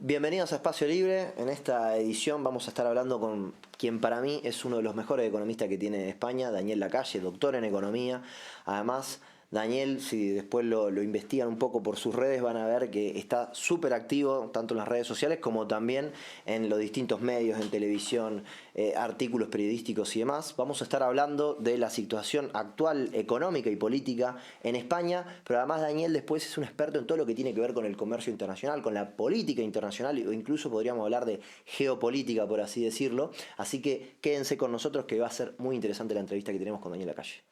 Bienvenidos a Espacio Libre. En esta edición vamos a estar hablando con quien para mí es uno de los mejores economistas que tiene España, Daniel Lacalle, doctor en economía. Además, Daniel, si después lo investigan un poco por sus redes, van a ver que está súper activo tanto en las redes sociales como también en los distintos medios, en televisión, artículos periodísticos y demás. Vamos a estar hablando de la situación actual económica y política en España, pero además Daniel después es un experto en todo lo que tiene que ver con el comercio internacional, con la política internacional, o incluso podríamos hablar de geopolítica, por así decirlo. Así que quédense con nosotros, que va a ser muy interesante la entrevista que tenemos con Daniel Lacalle.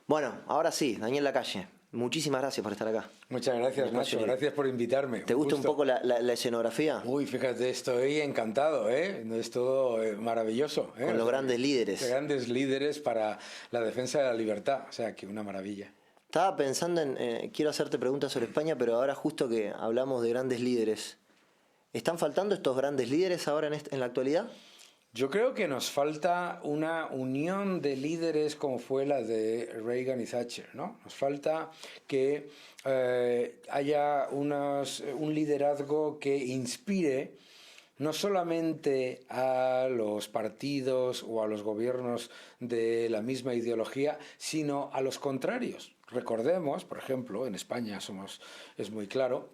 Bueno, ahora sí, Daniel Lacalle, muchísimas gracias por estar acá. Muchas gracias, Nacho, gracias por invitarme. ¿Te gusta un poco la escenografía? Uy, fíjate, estoy encantado, es todo maravilloso. Con los grandes líderes. Grandes líderes para la defensa de la libertad, o sea, que una maravilla. Estaba pensando quiero hacerte preguntas sobre España, pero ahora justo que hablamos de grandes líderes, ¿están faltando estos grandes líderes ahora en la actualidad? Yo creo que nos falta una unión de líderes como fue la de Reagan y Thatcher, ¿no? Nos falta que haya un liderazgo que inspire no solamente a los partidos o a los gobiernos de la misma ideología, sino a los contrarios. Recordemos, por ejemplo, en España es muy claro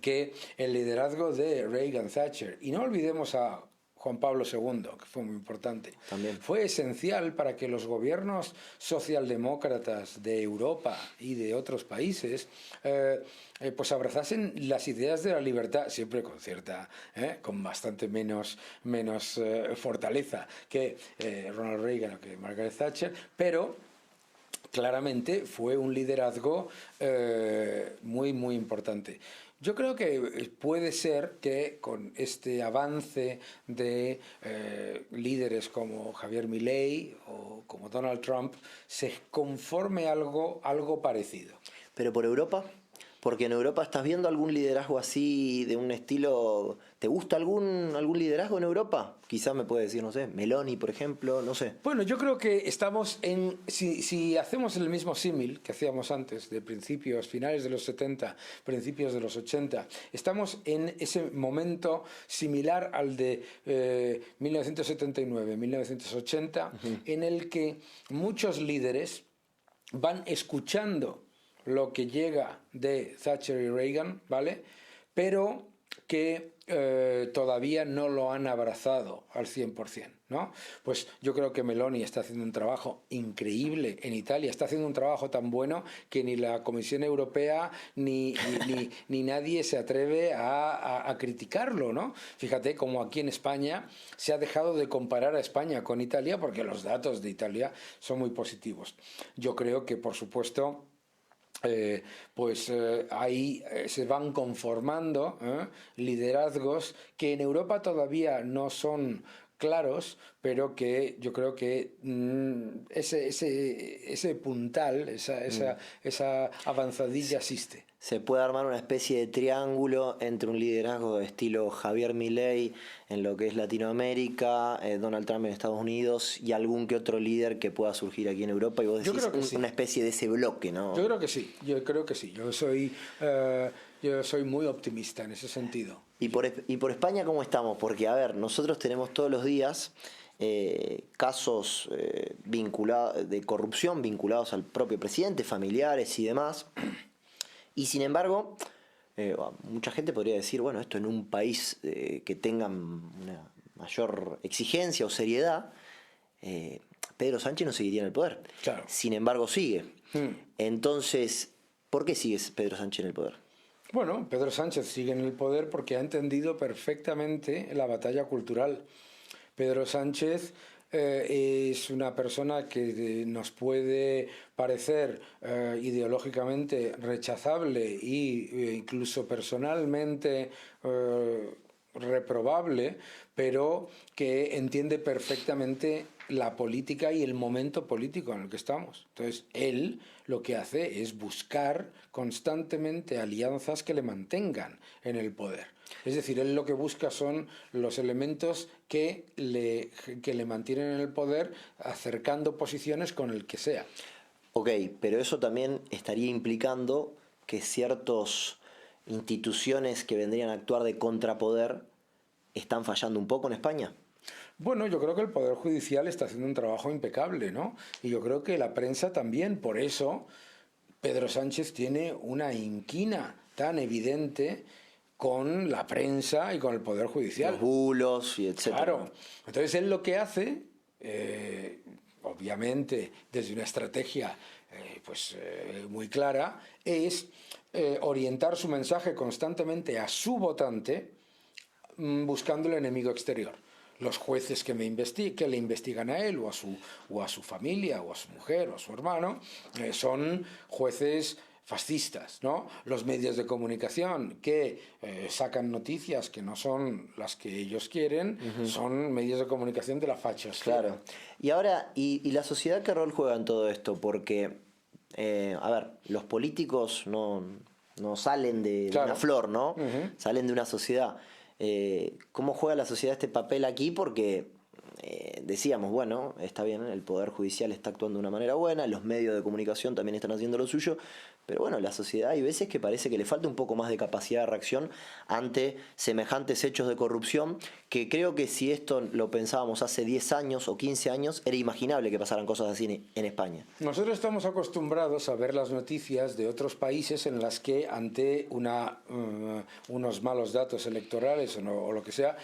que el liderazgo de Reagan-Thatcher, y no olvidemos a Juan Pablo II, que fue muy importante, también fue esencial para que los gobiernos socialdemócratas de Europa y de otros países pues abrazasen las ideas de la libertad, siempre con bastante menos fortaleza que Ronald Reagan o que Margaret Thatcher, pero claramente fue un liderazgo muy, muy importante. Yo creo que puede ser que con este avance de líderes como Javier Milei o como Donald Trump se conforme algo parecido. ¿Pero por Europa? Porque en Europa estás viendo algún liderazgo así, de un estilo... ¿Te gusta algún liderazgo en Europa? Quizás me puede decir, no sé, Meloni, por ejemplo, no sé. Bueno, yo creo que estamos en... Si hacemos el mismo símil que hacíamos antes, de finales de los 70, principios de los 80, estamos en ese momento similar al de 1979, 1980, en el que muchos líderes van escuchando lo que llega de Thatcher y Reagan, ¿vale? Pero que todavía no lo han abrazado al 100%, ¿no? Pues yo creo que Meloni está haciendo un trabajo increíble en Italia, está haciendo un trabajo tan bueno que ni la Comisión Europea ni nadie se atreve a criticarlo, ¿no? Fíjate como aquí en España se ha dejado de comparar a España con Italia porque los datos de Italia son muy positivos. Yo creo que, por supuesto, ahí se van conformando liderazgos que en Europa todavía no son claros, pero que yo creo que ese puntal, esa avanzadilla existe. Se puede armar una especie de triángulo entre un liderazgo de estilo Javier Milei en lo que es Latinoamérica, Donald Trump en Estados Unidos y algún que otro líder que pueda surgir aquí en Europa, y vos decís una especie de ese bloque, ¿no? Yo creo que sí, yo soy muy optimista en ese sentido. ¿Y por España cómo estamos? Porque, a ver, nosotros tenemos todos los días casos de corrupción vinculados al propio presidente, familiares y demás. Y sin embargo, mucha gente podría decir, bueno, esto en un país que tenga una mayor exigencia o seriedad, Pedro Sánchez no seguiría en el poder. Claro. Sin embargo, sigue. Entonces, ¿por qué sigue Pedro Sánchez en el poder? Bueno, Pedro Sánchez sigue en el poder porque ha entendido perfectamente la batalla cultural. Pedro Sánchez es una persona que nos puede parecer ideológicamente rechazable e incluso personalmente reprobable, pero que entiende perfectamente la política y el momento político en el que estamos. Entonces, él lo que hace es buscar constantemente alianzas que le mantengan en el poder. Es decir, él lo que busca son los elementos que le mantienen en el poder, acercando posiciones con el que sea. Ok, pero eso también estaría implicando que ciertas instituciones que vendrían a actuar de contrapoder están fallando un poco en España. Bueno, yo creo que el Poder Judicial está haciendo un trabajo impecable, ¿no? Y yo creo que la prensa también. Por eso Pedro Sánchez tiene una inquina tan evidente con la prensa y con el Poder Judicial. Los bulos y etcétera. Claro. Entonces él lo que hace, obviamente desde una estrategia muy clara, es orientar su mensaje constantemente a su votante, buscando el enemigo exterior. Los jueces que le investigan a él o a su familia o a su mujer o a su hermano son jueces fascistas, ¿no? Los medios de comunicación que sacan noticias que no son las que ellos quieren, son medios de comunicación de la fachosfera. Claro. Y ahora, ¿y la sociedad qué rol juega en todo esto? Porque, a ver, los políticos no salen de una flor, ¿no? Salen de una sociedad. ¿Cómo juega la sociedad este papel aquí? Porque decíamos, bueno, está bien, el Poder Judicial está actuando de una manera buena, los medios de comunicación también están haciendo lo suyo, pero bueno, la sociedad hay veces que parece que le falta un poco más de capacidad de reacción ante semejantes hechos de corrupción, que creo que si esto lo pensábamos hace 10 años o 15 años, era imaginable que pasaran cosas así en España. Nosotros estamos acostumbrados a ver las noticias de otros países en las que ante unos malos datos electorales o lo que sea,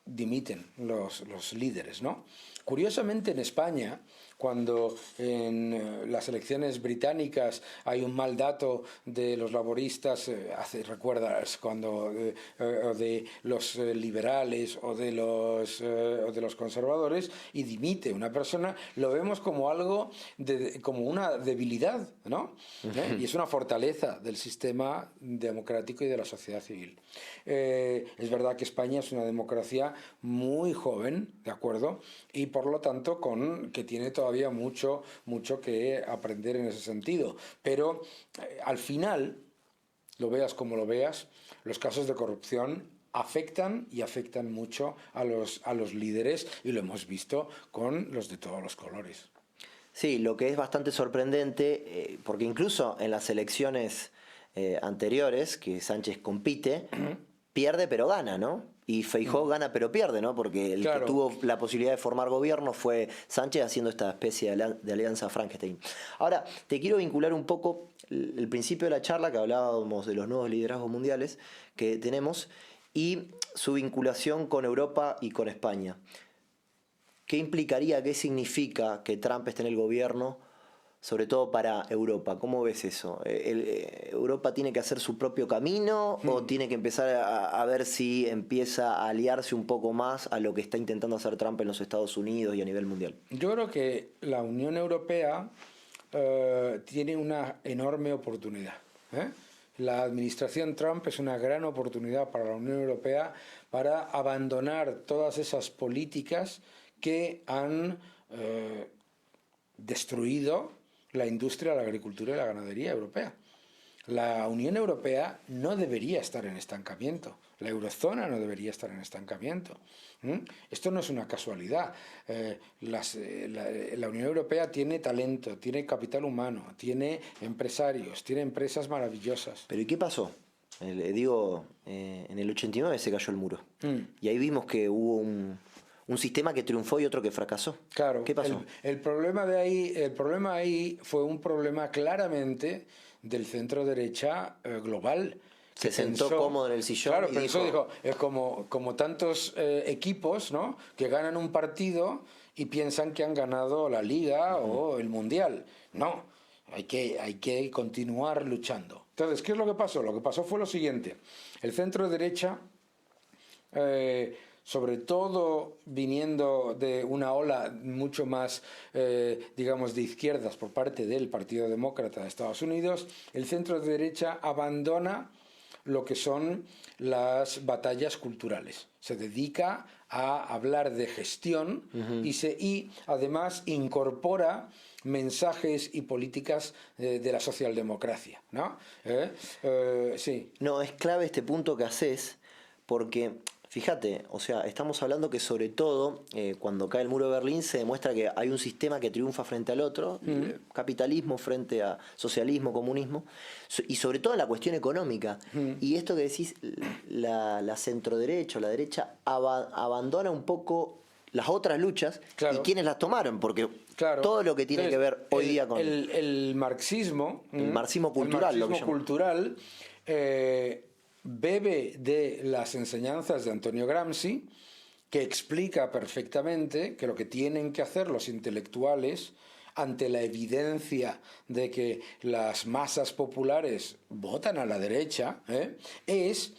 dimiten los líderes, ¿no? Curiosamente en España, cuando en las elecciones británicas hay un mal dato de los laboristas, recuerdas cuando de los liberales o de los conservadores, y dimite una persona, lo vemos como algo como una debilidad, ¿no? Y es una fortaleza del sistema democrático y de la sociedad civil. Es verdad que España es una democracia muy joven, ¿de acuerdo? Y por lo tanto que tiene todavía mucho que aprender en ese sentido. Pero al final, lo veas como lo veas, los casos de corrupción afectan mucho a los líderes, y lo hemos visto con los de todos los colores. Sí, lo que es bastante sorprendente, porque incluso en las elecciones anteriores, que Sánchez compite, pierde pero gana, ¿no? Y Feijóo gana pero pierde, ¿no? Porque el que tuvo la posibilidad de formar gobierno fue Sánchez, haciendo esta especie de alianza Frankenstein. Ahora, te quiero vincular un poco el principio de la charla, que hablábamos de los nuevos liderazgos mundiales que tenemos, y su vinculación con Europa y con España. ¿Qué implicaría, qué significa que Trump esté en el gobierno, sobre todo para Europa? ¿Cómo ves eso? ¿Europa tiene que hacer su propio camino o tiene que empezar a ver si empieza a aliarse un poco más a lo que está intentando hacer Trump en los Estados Unidos y a nivel mundial? Yo creo que la Unión Europea tiene una enorme oportunidad. La administración Trump es una gran oportunidad para la Unión Europea para abandonar todas esas políticas que han destruido la industria, la agricultura y la ganadería europea. La Unión Europea no debería estar en estancamiento. La eurozona no debería estar en estancamiento. Esto no es una casualidad. La Unión Europea tiene talento, tiene capital humano, tiene empresarios, tiene empresas maravillosas. ¿Pero y qué pasó? En el 89 se cayó el muro. Y ahí vimos que hubo un sistema que triunfó y otro que fracasó. Claro. ¿Qué pasó? El problema ahí fue un problema claramente del centro derecha global. Se sentó cómodo en el sillón. Claro, y dijo, como tantos equipos, ¿no?, que ganan un partido y piensan que han ganado la Liga o el Mundial. No, hay que continuar luchando. Entonces, ¿qué es lo que pasó? Lo que pasó fue lo siguiente. El centro derecha, sobre todo viniendo de una ola mucho más, digamos, de izquierdas por parte del Partido Demócrata de Estados Unidos, el centro derecha abandona lo que son las batallas culturales. Se dedica a hablar de gestión y además incorpora mensajes y políticas de la socialdemocracia, ¿no? Sí. No, es clave este punto que haces, porque fíjate, o sea, estamos hablando que sobre todo cuando cae el muro de Berlín se demuestra que hay un sistema que triunfa frente al otro, capitalismo frente a socialismo, comunismo, y sobre todo en la cuestión económica. Y esto que decís, la centroderecha o la derecha abandona un poco las otras luchas, claro, y quienes las tomaron, porque claro, todo lo que tiene entonces, que ver hoy día con el marxismo, el marxismo cultural, el lo que marxismo cultural bebe de las enseñanzas de Antonio Gramsci, que explica perfectamente que lo que tienen que hacer los intelectuales ante la evidencia de que las masas populares votan a la derecha, es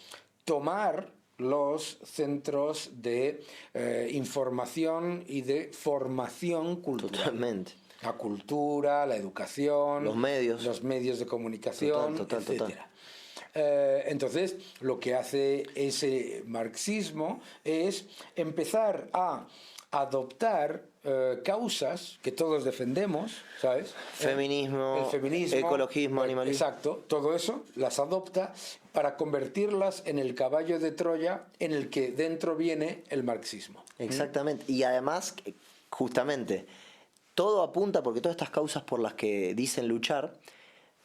tomar los centros de información y de formación cultural. Totalmente. La cultura, la educación, los medios de comunicación, etcétera. Entonces, lo que hace ese marxismo es empezar a adoptar causas que todos defendemos, ¿sabes? Feminismo, el feminismo, ecologismo, animalismo. Exacto, todo eso las adopta para convertirlas en el caballo de Troya en el que dentro viene el marxismo. Exactamente, y además, justamente, todo apunta, porque todas estas causas por las que dicen luchar,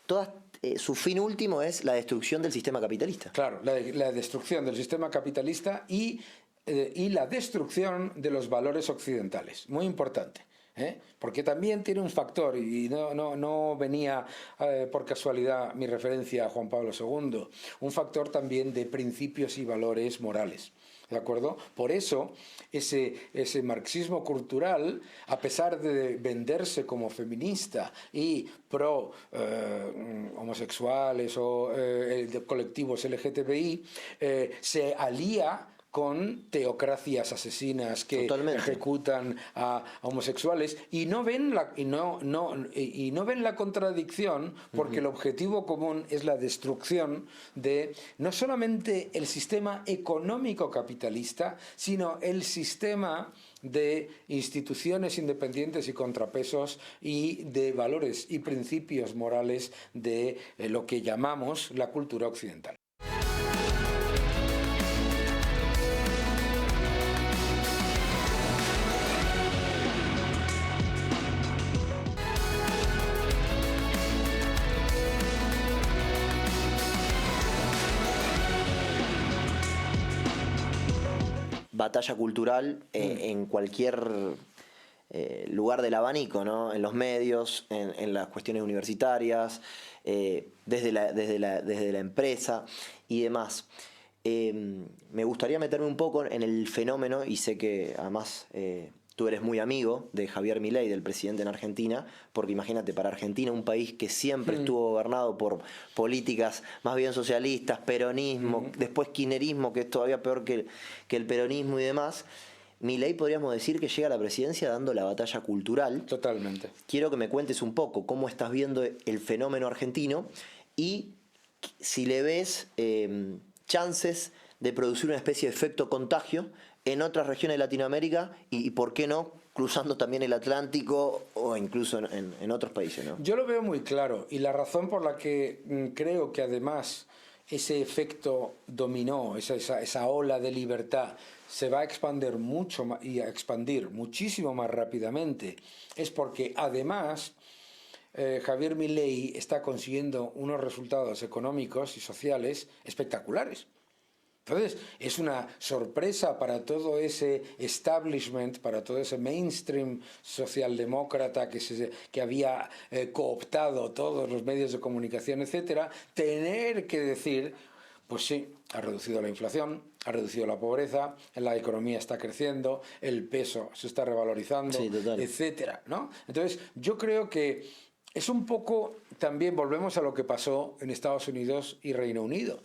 todas su fin último es la destrucción del sistema capitalista. Claro, la destrucción del sistema capitalista y la destrucción de los valores occidentales. Muy importante. Porque también tiene un factor, y no venía por casualidad mi referencia a Juan Pablo II, un factor también de principios y valores morales. ¿De acuerdo? Por eso, ese marxismo cultural, a pesar de venderse como feminista y pro homosexuales o de colectivos LGTBI, se alía con teocracias asesinas que ejecutan a homosexuales y no ven la contradicción, porque el objetivo común es la destrucción de no solamente el sistema económico capitalista, sino el sistema de instituciones independientes y contrapesos y de valores y principios morales de lo que llamamos la cultura occidental. Batalla cultural en cualquier lugar del abanico, ¿no? En los medios, en las cuestiones universitarias, desde la empresa y demás. Me gustaría meterme un poco en el fenómeno, y sé que además tú eres muy amigo de Javier Milei, del presidente en Argentina, porque imagínate, para Argentina, un país que siempre estuvo gobernado por políticas más bien socialistas, peronismo, después kirchnerismo, que es todavía peor que el peronismo y demás, Milei podríamos decir que llega a la presidencia dando la batalla cultural. Totalmente. Quiero que me cuentes un poco cómo estás viendo el fenómeno argentino y si le ves chances de producir una especie de efecto contagio en otras regiones de Latinoamérica y por qué no, cruzando también el Atlántico o incluso en otros países, ¿no? Yo lo veo muy claro, y la razón por la que creo que además ese efecto dominó, esa ola de libertad, se va a expandir mucho más y a expandir muchísimo más rápidamente, es porque además Javier Milei está consiguiendo unos resultados económicos y sociales espectaculares. Entonces, es una sorpresa para todo ese establishment, para todo ese mainstream socialdemócrata que había cooptado todos los medios de comunicación, etcétera, tener que decir, pues sí, ha reducido la inflación, ha reducido la pobreza, la economía está creciendo, el peso se está revalorizando, sí, etcétera, ¿no? Entonces, yo creo que es un poco, también volvemos a lo que pasó en Estados Unidos y Reino Unido.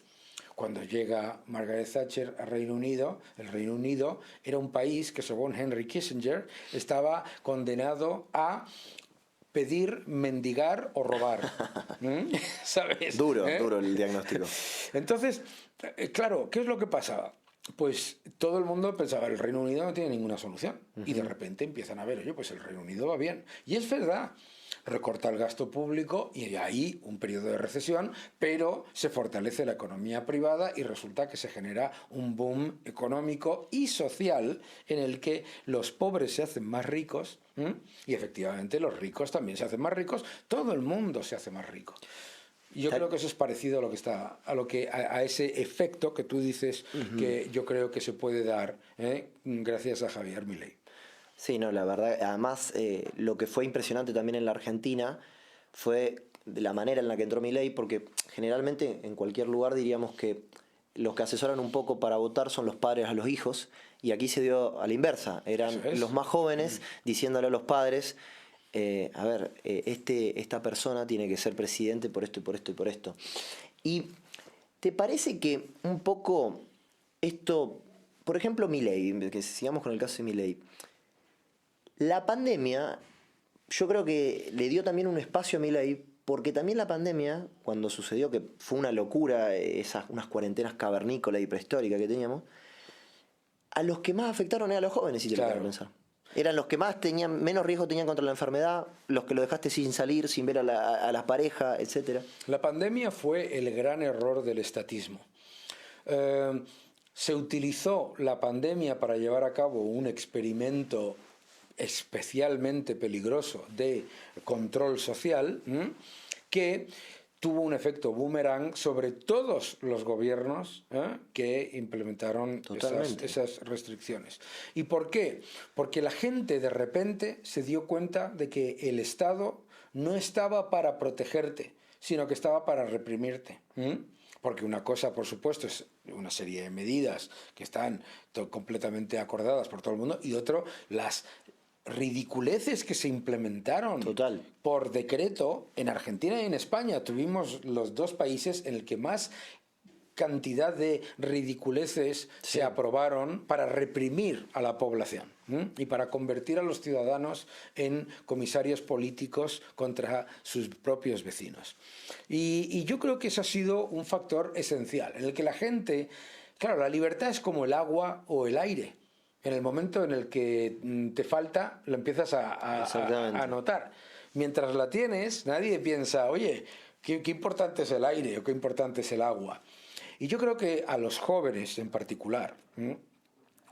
Cuando llega Margaret Thatcher al Reino Unido, el Reino Unido era un país que, según Henry Kissinger, estaba condenado a pedir, mendigar o robar. ¿Sabes? Duro el diagnóstico. Entonces, claro, ¿qué es lo que pasaba? Pues todo el mundo pensaba, el Reino Unido no tiene ninguna solución. Y de repente empiezan a ver, oye, pues el Reino Unido va bien. Y es verdad, recorta el gasto público y hay un periodo de recesión, pero se fortalece la economía privada y resulta que se genera un boom económico y social en el que los pobres se hacen más ricos, y efectivamente los ricos también se hacen más ricos, todo el mundo se hace más rico. Yo creo que eso es parecido a lo que a ese efecto que tú dices, que yo creo que se puede dar gracias a Javier Milei. Sí, no, la verdad, además lo que fue impresionante también en la Argentina fue de la manera en la que entró Milei, porque generalmente en cualquier lugar diríamos que los que asesoran un poco para votar son los padres a los hijos, y aquí se dio a la inversa, eran los más jóvenes diciéndole a los padres, a ver, esta persona tiene que ser presidente por esto y por esto y por esto. ¿Y te parece que un poco esto, por ejemplo, Milei, que sigamos con el caso de Milei, la pandemia, yo creo que le dio también un espacio a Milei, porque también la pandemia, cuando sucedió, que fue una locura, unas cuarentenas cavernícolas y prehistóricas que teníamos, a los que más afectaron eran a los jóvenes, si te lo pones a pensar. Eran los que más tenían, menos riesgo tenían contra la enfermedad, los que lo dejaste sin salir, sin ver a las parejas, etc. La pandemia fue el gran error del estatismo. Se utilizó la pandemia para llevar a cabo un experimento especialmente peligroso de control social, que tuvo un efecto boomerang sobre todos los gobiernos que implementaron esas restricciones. ¿Y por qué? Porque la gente de repente se dio cuenta de que el Estado no estaba para protegerte, sino que estaba para reprimirte. Porque una cosa, por supuesto, es una serie de medidas que están completamente acordadas por todo el mundo, y otro, las ridiculeces que se implementaron por decreto en Argentina y en España. Tuvimos los dos países en el que más cantidad de ridiculeces se aprobaron para reprimir a la población y para convertir a los ciudadanos en comisarios políticos contra sus propios vecinos. Y yo creo que eso ha sido un factor esencial, en el que la gente, claro, la libertad es como el agua o el aire. En el momento en el que te falta, lo empiezas a notar. Mientras la tienes, nadie piensa, oye, qué importante es el aire o qué importante es el agua. Y yo creo que a los jóvenes en particular,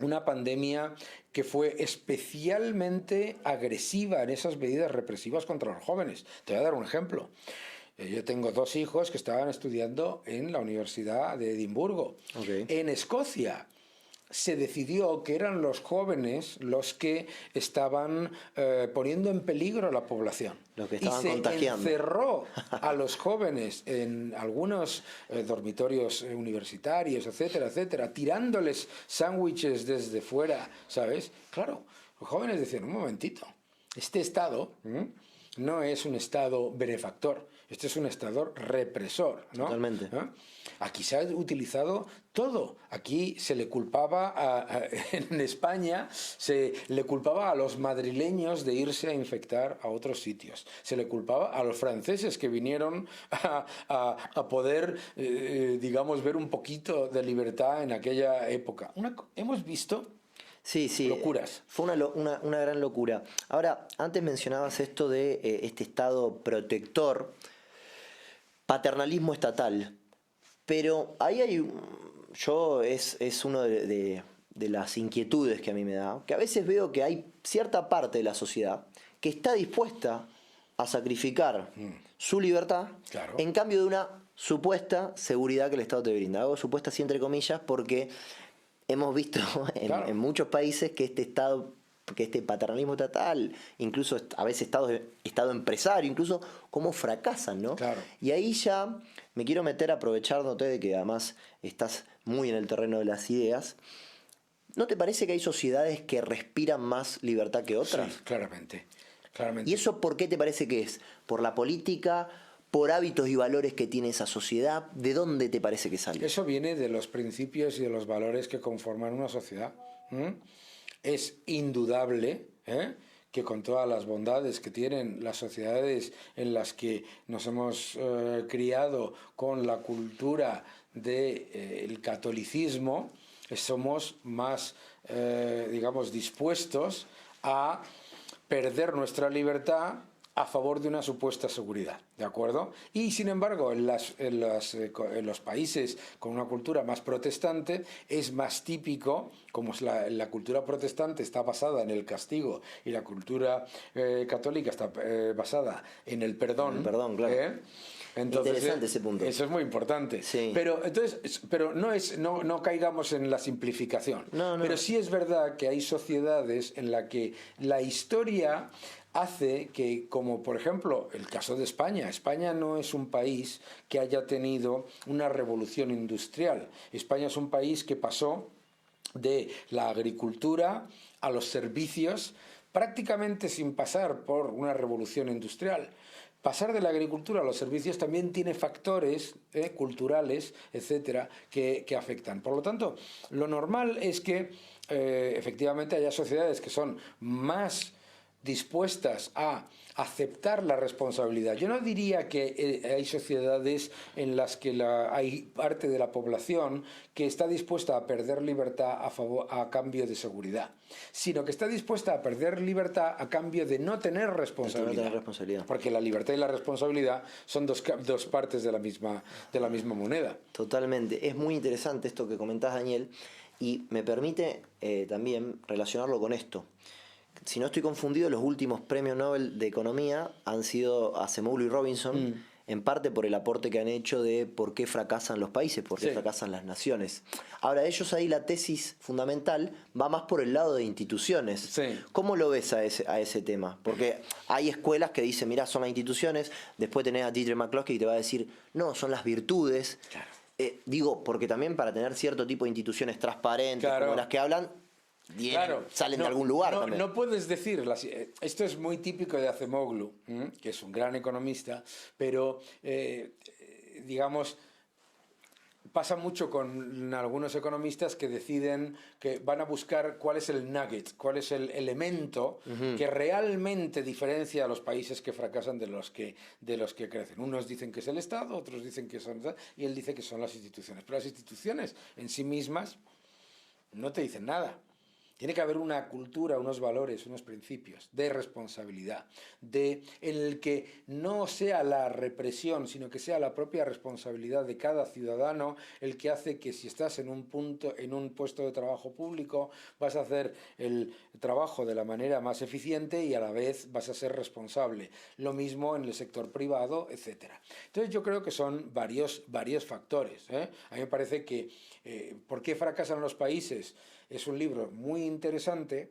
una pandemia que fue especialmente agresiva en esas medidas represivas contra los jóvenes. Te voy a dar un ejemplo. Yo tengo dos hijos que estaban estudiando en la Universidad de Edimburgo. En Escocia se decidió que eran los jóvenes los que estaban poniendo en peligro a la población. Los que estaban contagiando. Se encerró a los jóvenes en algunos dormitorios universitarios, etcétera, etcétera, tirándoles sándwiches desde fuera, ¿sabes? Claro, los jóvenes decían, un momentito, este Estado no es un Estado benefactor, este es un Estado represor, ¿no? Totalmente. Aquí se ha utilizado todo. Aquí se le culpaba, en España, se le culpaba a los madrileños de irse a infectar a otros sitios. Se le culpaba a los franceses que vinieron a poder, digamos, ver un poquito de libertad en aquella época. Hemos visto locuras. Fue una gran locura. Ahora, antes mencionabas esto de este Estado protector, paternalismo estatal. Pero ahí hay, es una de las inquietudes que a mí me da, que a veces veo que hay cierta parte de la sociedad que está dispuesta a sacrificar su libertad en cambio de una supuesta seguridad que el Estado te brinda. Hago supuesta así entre comillas porque hemos visto en muchos países que este paternalismo estatal, incluso a veces Estado empresario, incluso cómo fracasan, ¿no? Y ahí ya me quiero meter aprovechándote de que además estás muy en el terreno de las ideas. ¿No te parece que hay sociedades que respiran más libertad que otras? Sí, claramente. ¿Y eso por qué te parece que es? ¿Por la política? ¿Por hábitos y valores que tiene esa sociedad? ¿De dónde te parece que sale? Eso viene de los principios y de los valores que conforman una sociedad. Es indudable que que con todas las bondades que tienen las sociedades en las que nos hemos criado con la cultura del catolicismo, somos más, digamos, dispuestos a perder nuestra libertad a favor de una supuesta seguridad, ¿de acuerdo? Y sin embargo, en los países con una cultura más protestante es más típico, como la cultura protestante está basada en el castigo y la cultura católica está basada en el perdón. El perdón, claro. Entonces, interesante ese punto. Eso es muy importante. Sí. Pero no caigamos en la simplificación. No. Pero sí es verdad que hay sociedades en las que la historia hace que, como por ejemplo el caso de España, España no es un país que haya tenido una revolución industrial. España es un país que pasó de la agricultura a los servicios prácticamente sin pasar por una revolución industrial. Pasar de la agricultura a los servicios también tiene factores culturales, etcétera, que afectan. Por lo tanto, lo normal es que efectivamente haya sociedades que son más dispuestas a aceptar la responsabilidad. Yo no diría que hay sociedades en las que hay parte de la población que está dispuesta a perder libertad a cambio de seguridad, sino que está dispuesta a perder libertad a cambio de no tener responsabilidad. Porque la libertad y la responsabilidad son dos partes de la misma moneda. Totalmente. Es muy interesante esto que comentás, Daniel, y me permite también relacionarlo con esto. Si no estoy confundido, los últimos premios Nobel de Economía han sido Acemoglu y Robinson, en parte por el aporte que han hecho de por qué fracasan los países, por qué fracasan las naciones. Ahora, ellos ahí la tesis fundamental va más por el lado de instituciones. Sí. ¿Cómo lo ves a ese tema? Porque hay escuelas que dicen, mirá, son las instituciones, después tenés a Dietrich McCloskey que te va a decir, no, son las virtudes. Claro. Digo, porque también para tener cierto tipo de instituciones transparentes, como las que hablan, salen de algún lugar también. No puedes decir, esto es muy típico de Acemoglu, que es un gran economista, pero digamos, pasa mucho con algunos economistas que deciden que van a buscar cuál es el nugget, cuál es el elemento que realmente diferencia a los países que fracasan de los que crecen. Unos dicen que es el Estado, otros dicen que son... Y él dice que son las instituciones. Pero las instituciones en sí mismas no te dicen nada. Tiene que haber una cultura, unos valores, unos principios de responsabilidad, en el que no sea la represión, sino que sea la propia responsabilidad de cada ciudadano el que hace que si estás en un puesto de trabajo público, vas a hacer el trabajo de la manera más eficiente y a la vez vas a ser responsable. Lo mismo en el sector privado, etcétera. Entonces yo creo que son varios factores. A mí me parece que ¿por qué fracasan los países? Es un libro muy interesante,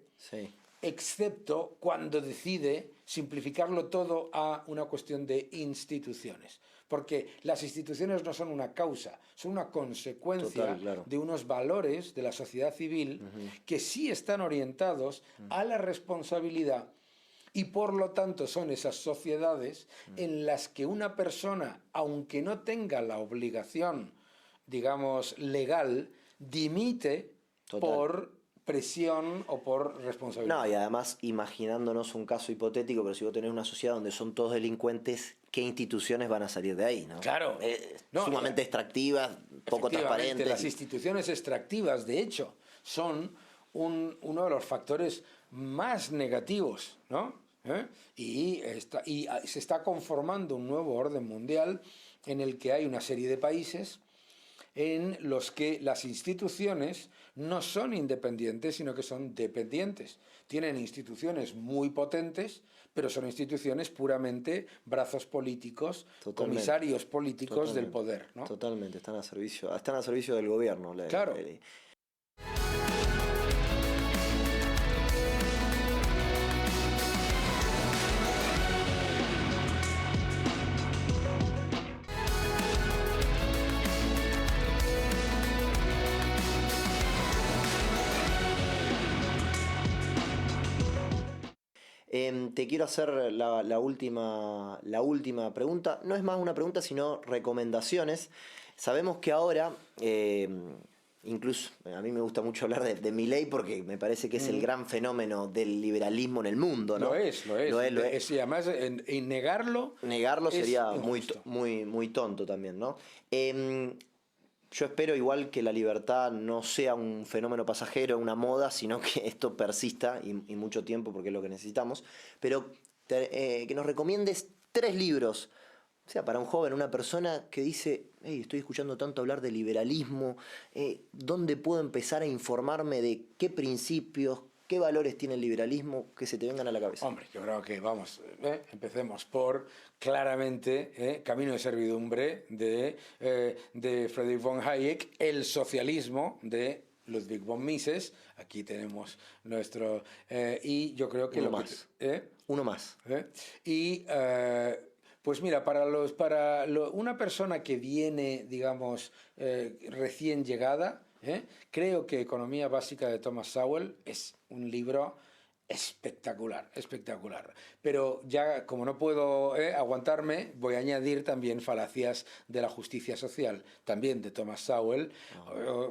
excepto cuando decide simplificarlo todo a una cuestión de instituciones. Porque las instituciones no son una causa, son una consecuencia de unos valores de la sociedad civil que sí están orientados a la responsabilidad. Y por lo tanto son esas sociedades en las que una persona, aunque no tenga la obligación, digamos, legal, dimite por presión o por responsabilidad. No, y además imaginándonos un caso hipotético, pero si vos tenés una sociedad donde son todos delincuentes, ¿qué instituciones van a salir de ahí? ¿No? Claro. Sumamente extractivas, poco transparentes. Las instituciones extractivas, de hecho, son uno de los factores más negativos, ¿no? Y se está conformando un nuevo orden mundial en el que hay una serie de países en los que las instituciones no son independientes, sino que son dependientes. Tienen instituciones muy potentes, pero son instituciones puramente brazos políticos, comisarios políticos del poder, ¿no? Totalmente, están a servicio del gobierno. Claro. Te quiero hacer la última pregunta. No es más una pregunta, sino recomendaciones. Sabemos que ahora incluso a mí me gusta mucho hablar de Milei porque me parece que es el gran fenómeno del liberalismo en el mundo, ¿no? Lo es. Lo es. Y además, en negarlo. Negarlo Es sería injusto. muy tonto también, ¿no? Yo espero igual que la libertad no sea un fenómeno pasajero, una moda, sino que esto persista y mucho tiempo porque es lo que necesitamos. Pero que nos recomiendes 3 libros, o sea, para un joven, una persona que dice, hey, estoy escuchando tanto hablar de liberalismo, ¿dónde puedo empezar a informarme de qué principios, qué valores tiene el liberalismo que se te vengan a la cabeza? Hombre, yo creo que vamos, empecemos por claramente Camino de servidumbre de Friedrich von Hayek, El socialismo de Ludwig von Mises. Aquí tenemos nuestro. Y yo creo que Uno lo más. que. Uno más. Y pues mira, una persona que viene, digamos, recién llegada, creo que Economía Básica de Thomas Sowell es un libro espectacular, espectacular. Pero ya como no puedo aguantarme, voy a añadir también Falacias de la Justicia Social, también de Thomas Sowell.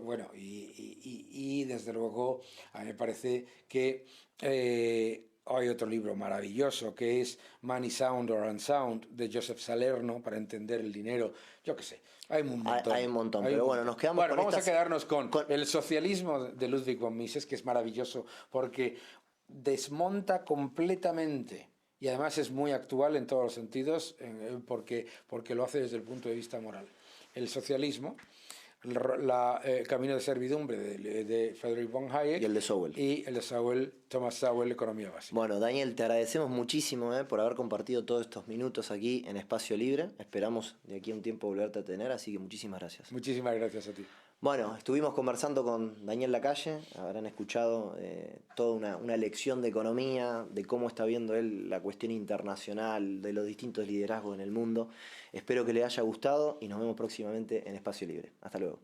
Bueno, y desde luego a mí me parece que hay otro libro maravilloso que es Money Sound or Unsound de Joseph Salerno para entender el dinero. Yo qué sé, hay un montón. Hay un montón, Hay pero un bueno, montón. nos quedamos Bueno, con vamos estas... a quedarnos con el socialismo de Ludwig von Mises, que es maravilloso porque desmonta completamente y además es muy actual en todos los sentidos porque lo hace desde el punto de vista moral. El socialismo, Camino de servidumbre de Friedrich von Hayek Y el de Sowell. y el de Sowell, Thomas Sowell, Economía Básica. Bueno, Daniel, te agradecemos muchísimo por haber compartido todos estos minutos aquí en Espacio Libre. Esperamos de aquí a un tiempo volverte a tener, así que muchísimas gracias. Muchísimas gracias a ti. Bueno, estuvimos conversando con Daniel Lacalle, habrán escuchado toda una lección de economía, de cómo está viendo él la cuestión internacional, de los distintos liderazgos en el mundo. Espero que le haya gustado y nos vemos próximamente en Espacio Libre. Hasta luego.